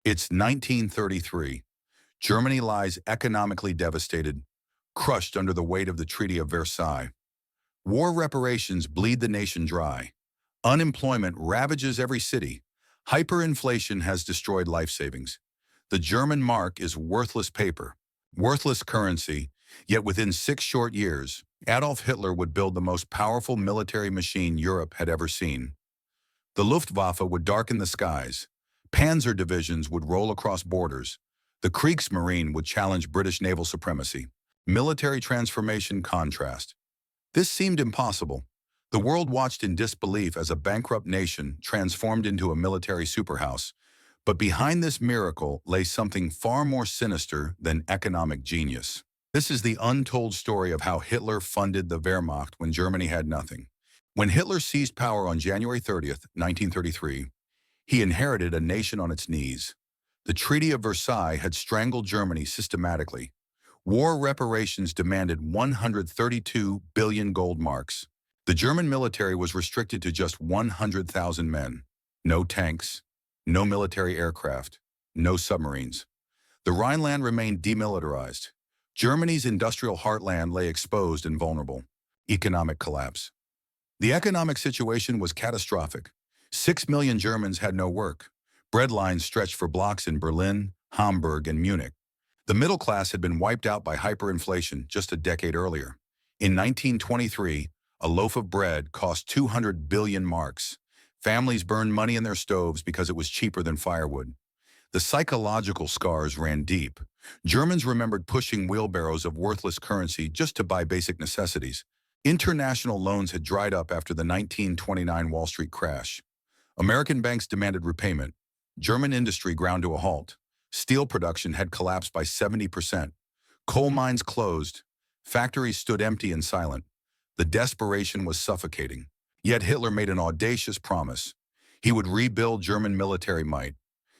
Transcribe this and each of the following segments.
It's 1933. Germany lies economically devastated, crushed under the weight of the Treaty of Versailles. War reparations bleed the nation dry. Unemployment ravages every city. Hyperinflation has destroyed life savings. The German mark is worthless paper, worthless currency, yet within 6 short years, Adolf Hitler would build the most powerful military machine Europe had ever seen. The Luftwaffe would darken the skies. Panzer divisions would roll across borders. The Kriegsmarine would challenge British naval supremacy. Military transformation contrast. This seemed impossible. The world watched in disbelief as a bankrupt nation transformed into a military superhouse. But behind this miracle lay something far more sinister than economic genius. This is the untold story of how Hitler funded the Wehrmacht when Germany had nothing. When Hitler seized power on January 30th, 1933, he inherited a nation on its knees. The Treaty of Versailles had strangled Germany systematically. War reparations demanded 132 billion gold marks. The German military was restricted to just 100,000 men. No tanks, no military aircraft, no submarines. The Rhineland remained demilitarized. Germany's industrial heartland lay exposed and vulnerable. Economic collapse. The economic situation was catastrophic. 6 million Germans had no work. Bread lines stretched for blocks in Berlin, Hamburg, and Munich. The middle class had been wiped out by hyperinflation just a decade earlier. In 1923, a loaf of bread cost 200 billion marks. Families burned money in their stoves because it was cheaper than firewood. The psychological scars ran deep. Germans remembered pushing wheelbarrows of worthless currency just to buy basic necessities. International loans had dried up after the 1929 Wall Street crash. American banks demanded repayment. German industry ground to a halt. Steel production had collapsed by 70%. Coal mines closed. Factories stood empty and silent. The desperation was suffocating. Yet Hitler made an audacious promise. He would rebuild German military might.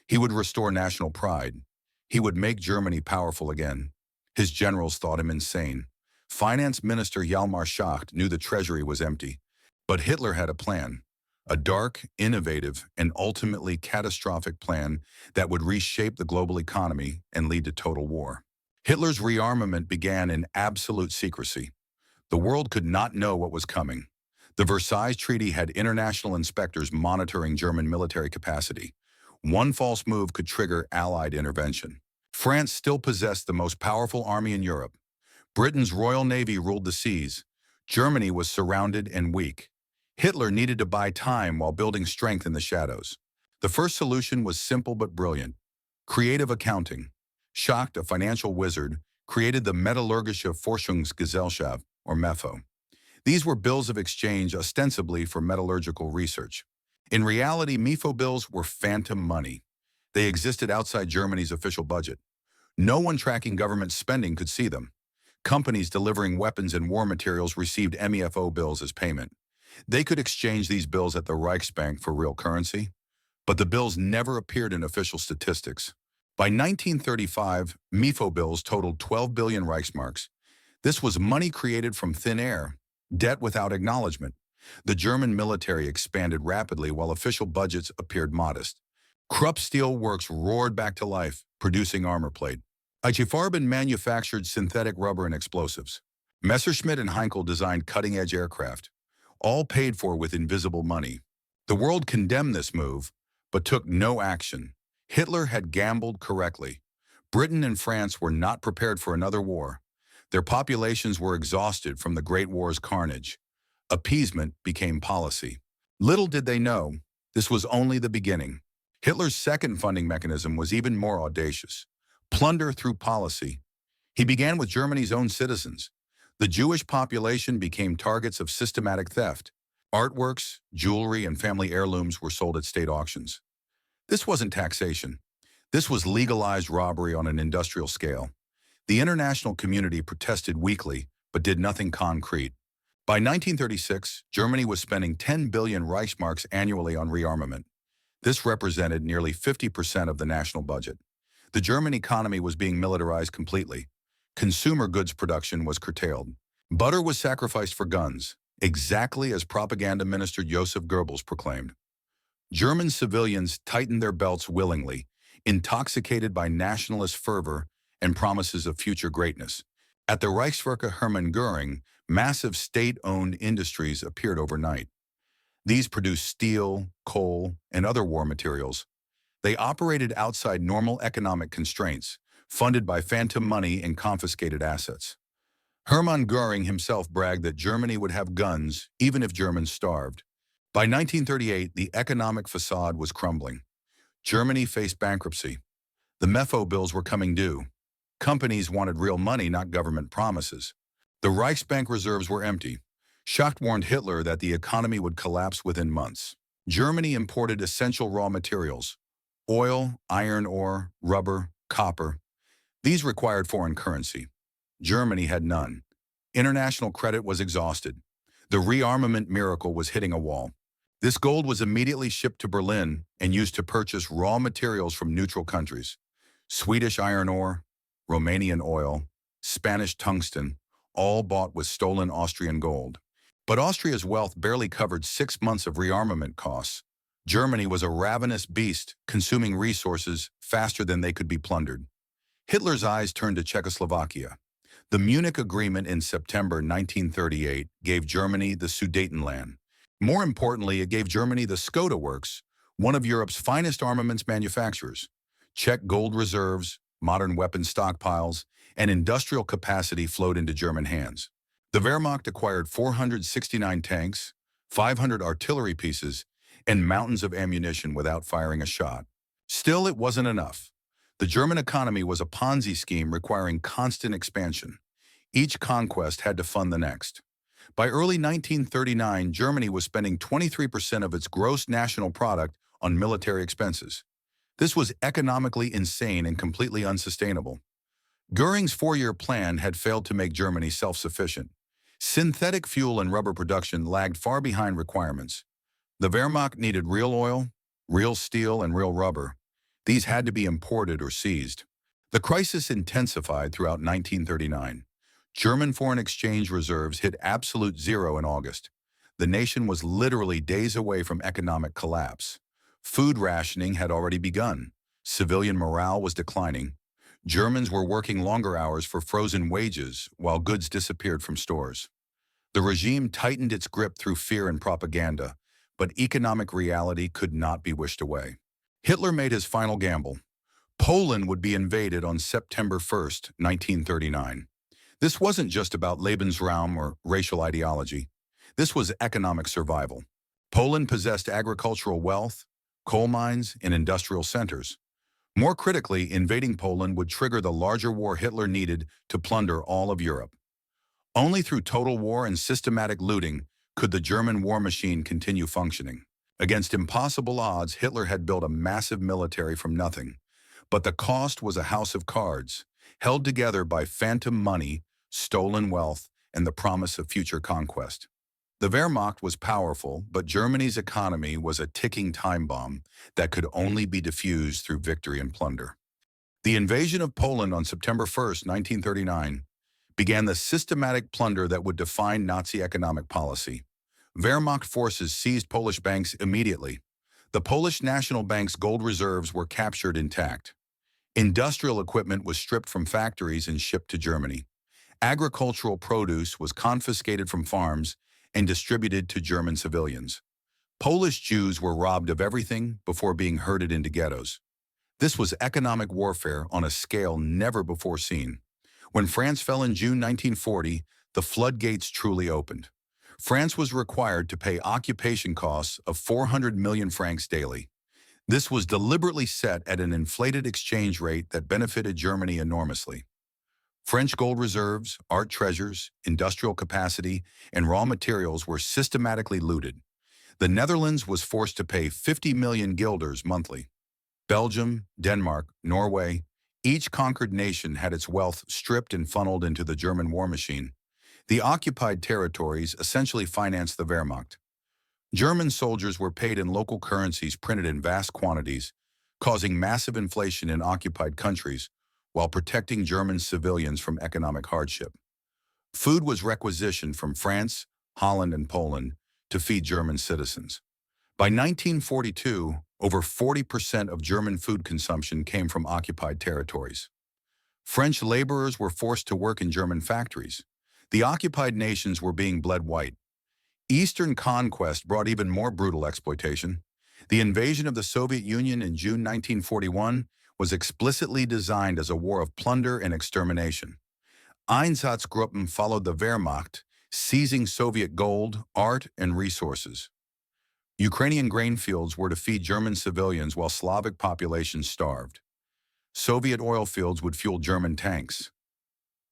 He would restore national pride. He would make Germany powerful again. His generals thought him insane. Finance Minister Hjalmar Schacht knew the treasury was empty. But Hitler had a plan. A dark, innovative, and ultimately catastrophic plan that would reshape the global economy and lead to total war. Hitler's rearmament began in absolute secrecy. The world could not know what was coming. The Versailles Treaty had international inspectors monitoring German military capacity. One false move could trigger Allied intervention. France still possessed the most powerful army in Europe. Britain's Royal Navy ruled the seas. Germany was surrounded and weak. Hitler needed to buy time while building strength in the shadows. The first solution was simple but brilliant. Creative accounting. Schacht, a financial wizard, created the Metallurgische Forschungsgesellschaft, or MEFO. These were bills of exchange ostensibly for metallurgical research. In reality, MEFO bills were phantom money. They existed outside Germany's official budget. No one tracking government spending could see them. Companies delivering weapons and war materials received MEFO bills as payment. They could exchange these bills at the Reichsbank for real currency, but the bills never appeared in official statistics. By 1935, MEFO bills totaled 12 billion Reichsmarks. This was money created from thin air, debt without acknowledgement. The German military expanded rapidly while official budgets appeared modest. Krupp steel works roared back to life, producing armor plate. Eichefarben manufactured synthetic rubber and explosives. Messerschmitt and Heinkel designed cutting-edge aircraft, all paid for with invisible money. The world condemned this move, but took no action. Hitler had gambled correctly. Britain and France were not prepared for another war. Their populations were exhausted from the Great War's carnage. Appeasement became policy. Little did they know, this was only the beginning. Hitler's second funding mechanism was even more audacious. Plunder through policy. He began with Germany's own citizens. The Jewish population became targets of systematic theft. Artworks, jewelry, and family heirlooms were sold at state auctions. This wasn't taxation. This was legalized robbery on an industrial scale. The international community protested weakly, but did nothing concrete. By 1936, Germany was spending 10 billion Reichsmarks annually on rearmament. This represented nearly 50% of the national budget. The German economy was being militarized completely. Consumer goods production was curtailed. Butter was sacrificed for guns, exactly as propaganda minister Joseph Goebbels proclaimed. German civilians tightened their belts willingly, intoxicated by nationalist fervor and promises of future greatness. At the Reichsmarks Hermann Göring, massive state-owned industries appeared overnight. These produced steel, coal, and other war materials. They operated outside normal economic constraints, funded by phantom money and confiscated assets. Hermann Göring himself bragged that Germany would have guns even if Germans starved. By 1938, the economic facade was crumbling. Germany faced bankruptcy. The MEFO bills were coming due. Companies wanted real money, not government promises. The Reichsbank reserves were empty. Schacht warned Hitler that the economy would collapse within months. Germany imported essential raw materials: oil, iron ore, rubber, copper. These required foreign currency. Germany had none. International credit was exhausted. The rearmament miracle was hitting a wall. This gold was immediately shipped to Berlin and used to purchase raw materials from neutral countries: Swedish iron ore, Romanian oil, Spanish tungsten, all bought with stolen Austrian gold. But Austria's wealth barely covered 6 months of rearmament costs. Germany was a ravenous beast, consuming resources faster than they could be plundered. Hitler's eyes turned to Czechoslovakia. The Munich Agreement in September 1938 gave Germany the Sudetenland. More importantly, it gave Germany the Skoda Works, one of Europe's finest armaments manufacturers. Czech gold reserves, modern weapons stockpiles, and industrial capacity flowed into German hands. The Wehrmacht acquired 469 tanks, 500 artillery pieces, and mountains of ammunition without firing a shot. Still, it wasn't enough. The German economy was a Ponzi scheme requiring constant expansion. Each conquest had to fund the next. By early 1939, Germany was spending 23% of its gross national product on military expenses. This was economically insane and completely unsustainable. Göring's 4-year plan had failed to make Germany self-sufficient. Synthetic fuel and rubber production lagged far behind requirements. The Wehrmacht needed real oil, real steel, and real rubber. These had to be imported or seized. The crisis intensified throughout 1939. German foreign exchange reserves hit absolute zero in August. The nation was literally days away from economic collapse. Food rationing had already begun. Civilian morale was declining. Germans were working longer hours for frozen wages while goods disappeared from stores. The regime tightened its grip through fear and propaganda, but economic reality could not be wished away. Hitler made his final gamble. Poland would be invaded on September 1st, 1939. This wasn't just about Lebensraum or racial ideology. This was economic survival. Poland possessed agricultural wealth, coal mines, and industrial centers. More critically, invading Poland would trigger the larger war Hitler needed to plunder all of Europe. Only through total war and systematic looting could the German war machine continue functioning. Against impossible odds, Hitler had built a massive military from nothing. But the cost was a house of cards, held together by phantom money, stolen wealth, and the promise of future conquest. The Wehrmacht was powerful, but Germany's economy was a ticking time bomb that could only be defused through victory and plunder. The invasion of Poland on September 1st, 1939, began the systematic plunder that would define Nazi economic policy. Wehrmacht forces seized Polish banks immediately. The Polish National Bank's gold reserves were captured intact. Industrial equipment was stripped from factories and shipped to Germany. Agricultural produce was confiscated from farms and distributed to German civilians. Polish Jews were robbed of everything before being herded into ghettos. This was economic warfare on a scale never before seen. When France fell in June 1940, the floodgates truly opened. France was required to pay occupation costs of 400 million francs daily. This was deliberately set at an inflated exchange rate that benefited Germany enormously. French gold reserves, art treasures, industrial capacity, and raw materials were systematically looted. The Netherlands was forced to pay 50 million guilders monthly. Belgium, Denmark, Norway, each conquered nation had its wealth stripped and funneled into the German war machine. The occupied territories essentially financed the Wehrmacht. German soldiers were paid in local currencies printed in vast quantities, causing massive inflation in occupied countries, while protecting German civilians from economic hardship. Food was requisitioned from France, Holland, and Poland to feed German citizens. By 1942, over 40% of German food consumption came from occupied territories. French laborers were forced to work in German factories. The occupied nations were being bled white. Eastern conquest brought even more brutal exploitation. The invasion of the Soviet Union in June 1941 was explicitly designed as a war of plunder and extermination. Einsatzgruppen followed the Wehrmacht, seizing Soviet gold, art, and resources. Ukrainian grain fields were to feed German civilians while Slavic populations starved. Soviet oil fields would fuel German tanks.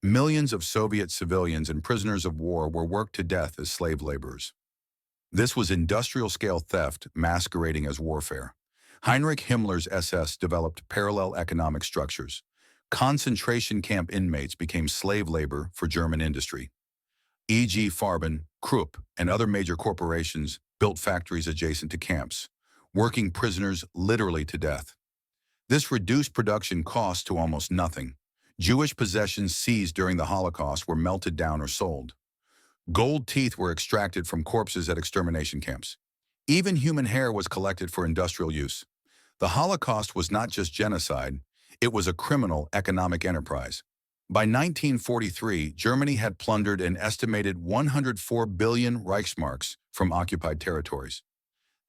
Millions of Soviet civilians and prisoners of war were worked to death as slave laborers. This was industrial-scale theft masquerading as warfare. Heinrich Himmler's SS developed parallel economic structures. Concentration camp inmates became slave labor for German industry. E.g. Farben, Krupp, and other major corporations built factories adjacent to camps, working prisoners literally to death. This reduced production costs to almost nothing. Jewish possessions seized during the Holocaust were melted down or sold. Gold teeth were extracted from corpses at extermination camps. Even human hair was collected for industrial use. The Holocaust was not just genocide, it was a criminal economic enterprise. By 1943, Germany had plundered an estimated 104 billion Reichsmarks from occupied territories.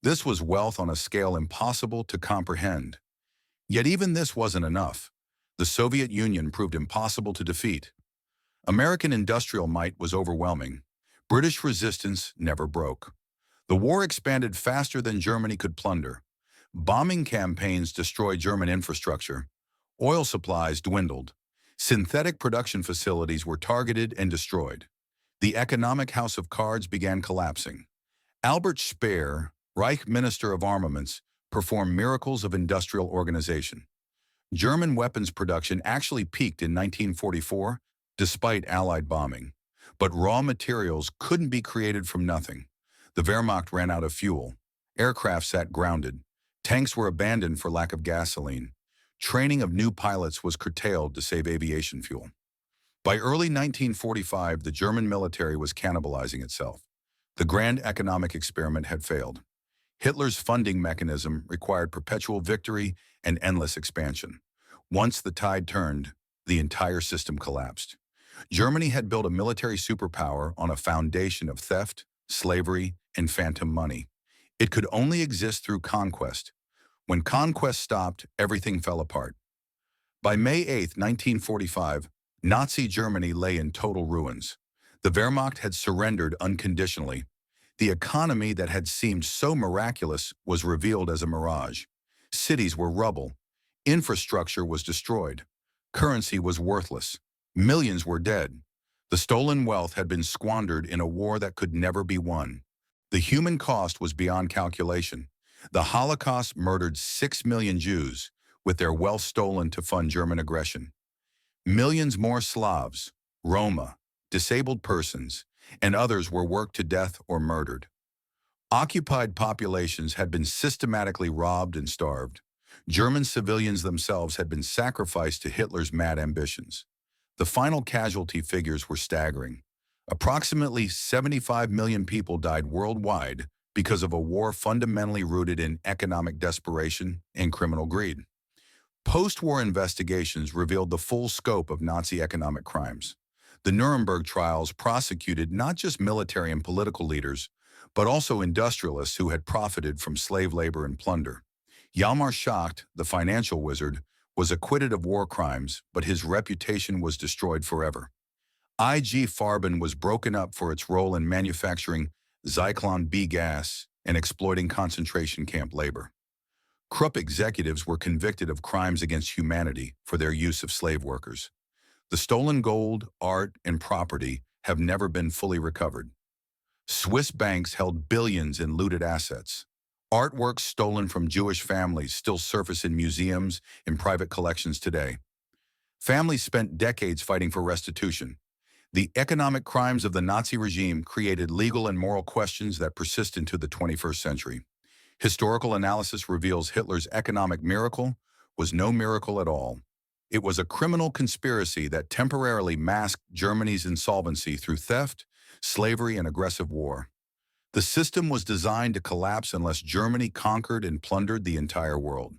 This was wealth on a scale impossible to comprehend. Yet even this wasn't enough. The Soviet Union proved impossible to defeat. American industrial might was overwhelming. British resistance never broke. The war expanded faster than Germany could plunder. Bombing campaigns destroyed German infrastructure. Oil supplies dwindled. Synthetic production facilities were targeted and destroyed. The economic house of cards began collapsing. Albert Speer, Reich Minister of Armaments, performed miracles of industrial organization. German weapons production actually peaked in 1944, despite Allied bombing. But raw materials couldn't be created from nothing. The Wehrmacht ran out of fuel. Aircraft sat grounded. Tanks were abandoned for lack of gasoline. Training of new pilots was curtailed to save aviation fuel. By early 1945, the German military was cannibalizing itself. The grand economic experiment had failed. Hitler's funding mechanism required perpetual victory and endless expansion. Once the tide turned, the entire system collapsed. Germany had built a military superpower on a foundation of theft, slavery, and phantom money. It could only exist through conquest. When conquest stopped, everything fell apart. By May 8, 1945, Nazi Germany lay in total ruins. The Wehrmacht had surrendered unconditionally. The economy that had seemed so miraculous was revealed as a mirage. Cities were rubble. Infrastructure was destroyed. Currency was worthless. Millions were dead. The stolen wealth had been squandered in a war that could never be won. The human cost was beyond calculation. The Holocaust murdered 6 million Jews, with their wealth stolen to fund German aggression. Millions more Slavs, Roma, disabled persons, and others were worked to death or murdered. Occupied populations had been systematically robbed and starved. German civilians themselves had been sacrificed to Hitler's mad ambitions. The final casualty figures were staggering. Approximately 75 million people died worldwide because of a war fundamentally rooted in economic desperation and criminal greed. Post-war investigations revealed the full scope of Nazi economic crimes. The Nuremberg trials prosecuted not just military and political leaders, but also industrialists who had profited from slave labor and plunder. Hjalmar Schacht, the financial wizard, was acquitted of war crimes, but his reputation was destroyed forever. IG Farben was broken up for its role in manufacturing Zyklon B gas and exploiting concentration camp labor. Krupp executives were convicted of crimes against humanity for their use of slave workers. The stolen gold, art, and property have never been fully recovered. Swiss banks held billions in looted assets. Artworks stolen from Jewish families still surface in museums and private collections today. Families spent decades fighting for restitution. The economic crimes of the Nazi regime created legal and moral questions that persist into the 21st century. Historical analysis reveals Hitler's economic miracle was no miracle at all. It was a criminal conspiracy that temporarily masked Germany's insolvency through theft, slavery, and aggressive war. The system was designed to collapse unless Germany conquered and plundered the entire world.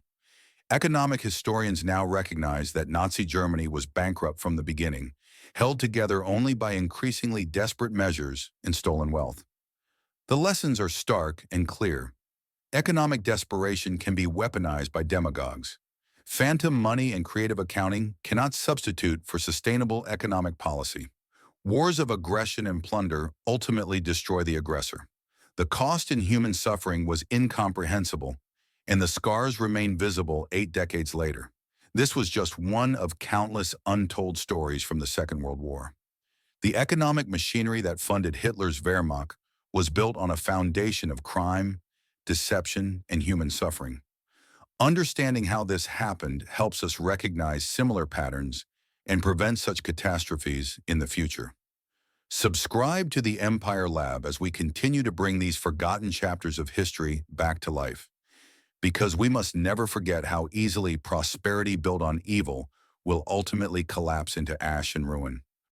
Economic historians now recognize that Nazi Germany was bankrupt from the beginning, held together only by increasingly desperate measures and stolen wealth. The lessons are stark and clear. Economic desperation can be weaponized by demagogues. Phantom money and creative accounting cannot substitute for sustainable economic policy. Wars of aggression and plunder ultimately destroy the aggressor. The cost in human suffering was incomprehensible, and the scars remain visible 8 decades later. This was just one of countless untold stories from the Second World War. The economic machinery that funded Hitler's Wehrmacht was built on a foundation of crime, deception, and human suffering. Understanding how this happened helps us recognize similar patterns and prevent such catastrophes in the future. Subscribe to the Empire Lab as we continue to bring these forgotten chapters of history back to life, because we must never forget how easily prosperity built on evil will ultimately collapse into ash and ruin.